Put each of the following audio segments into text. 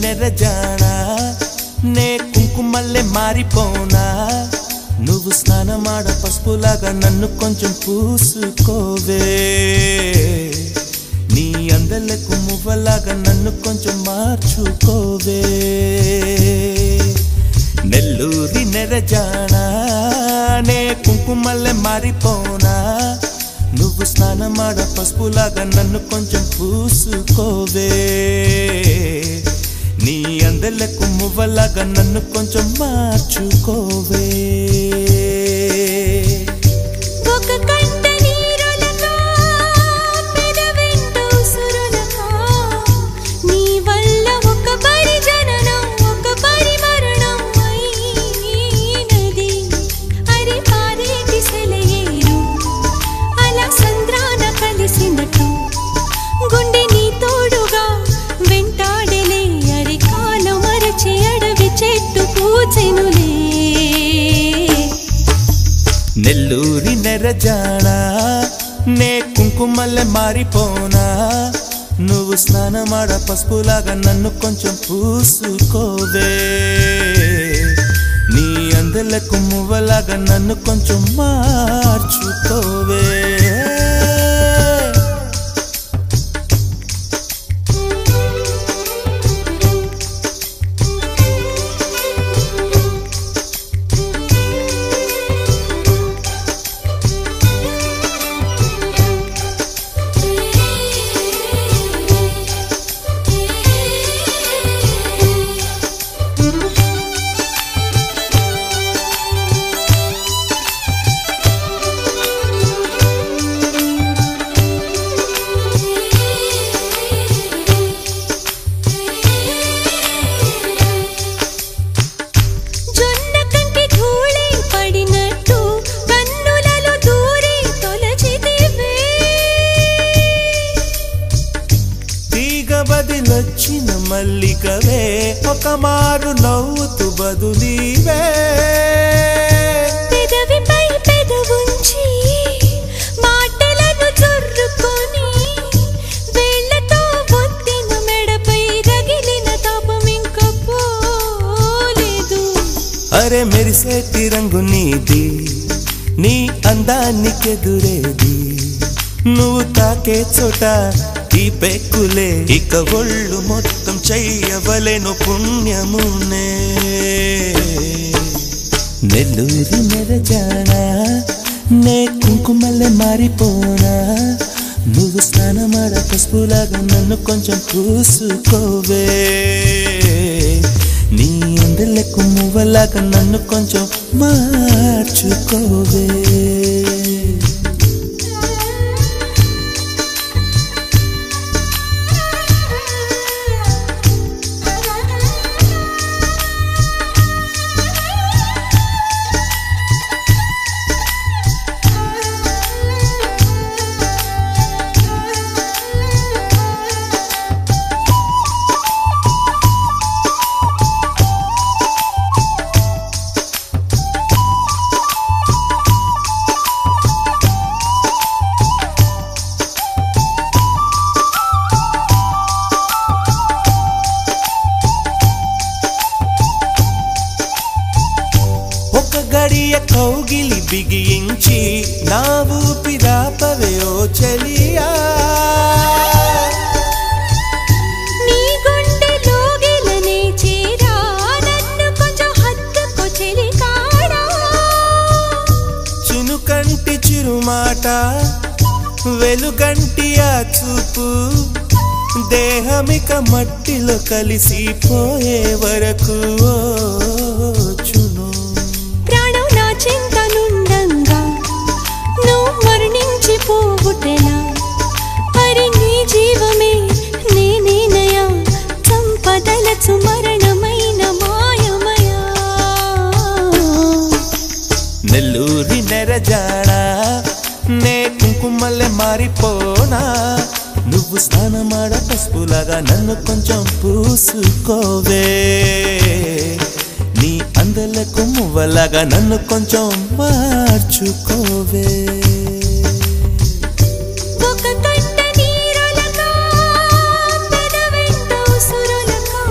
నెరజానా నే కుంకుమల్లే మారిపోనా నువ్వు స్నానమాడ పసుపులాగా నన్ను కొంచెం పూసుకోవే నీ అందలకు మువ్వలాగా నన్ను కొంచెం మార్చుకోవే నెల్లూరి నెరజానా నే కుంకుమల్లే మారిపోనా నువ్వు స్నానమాడ పసుపులాగా నన్ను కొంచెం పూసుకోవే నీ అందలకు మువ్వలాగా నన్ను కొంచెం మార్చుకోవే నెల్లూరి నెరజానా నే కుంకుమల్లే మారిపోనా నువ్వు స్నానమాడ పసుపులాగా నన్ను కొంచెం పూసుకోవే నీ అందలకు మువ్వలాగా నన్ను కొంచెం మార్చుకోవే బదిలొచ్చిన మల్లికవే ఒక మారు నవ్వుతూ బదులీవే పెదవిపై పెదవుంచి మాటలను జొర్రుకొని వేళ్ళతో ఒత్తిన మెడపై రగిలిన తాపం ఇంక పోలేదు అరే మెరిసేటి రంగు నీది నీ అందానికెదురేది నువ్వు తాకే చోట ఈ పెక్కులే ఇక ఒళ్ళు మొత్తం చెయ్యవలెను పుణ్యమునే నెల్లూరి నెరజానా నే కుంకుమల్లే మారిపోనా నువ్వు స్నానమాడ పసుపులాగా నన్ను కొంచెం పూసుకోవే నీ అందలకు మువ్వలాగా నన్ను కొంచెం మార్చుకోవే గడియ కౌగిలి బిగించి నా ఊపిరాపవే ఓ చెలియా నీ గుండెలో గిలనే చేరా నన్ను కొంచెం హత్తుకో చెలికాడా చినుకంటి చిరుమాట వెలుగంటి ఆ చూపు దేహమిక మట్టిలో కలిసిపోయే వరకు చింతనుండంగా నువ్వు మరణించిపోవుటెలా హరి నీ జీవమే నేనేనయా సంపదలచు మరణమైన మాయమయా నెల్లూరి నెరజానా నే కుంకుమల్లే మారిపోనా నువ్వు స్నానమాడ పసుపులాగా నన్ను కొంచెం పూసుకోవే నీ అందలకు మువ్వలాగా నన్ను కొంచెం మార్చుకోవే ఒక కంట నీరులకా పెదవెంట ఉసురులకా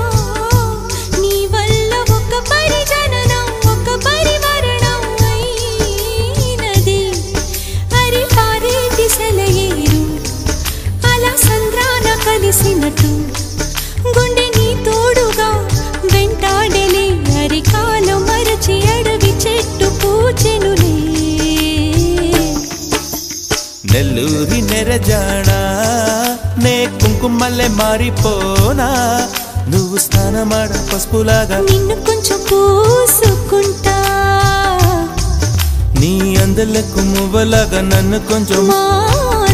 నెరజాడా నే కుంకుమల్లె మారిపోనా నువ్వు స్నానమాడ పసుపులాగా నిన్ను కొంచెం పూసుకుంటా నీ అందలకు మువ్వలాగా నన్ను కొంచెం మారుస్తా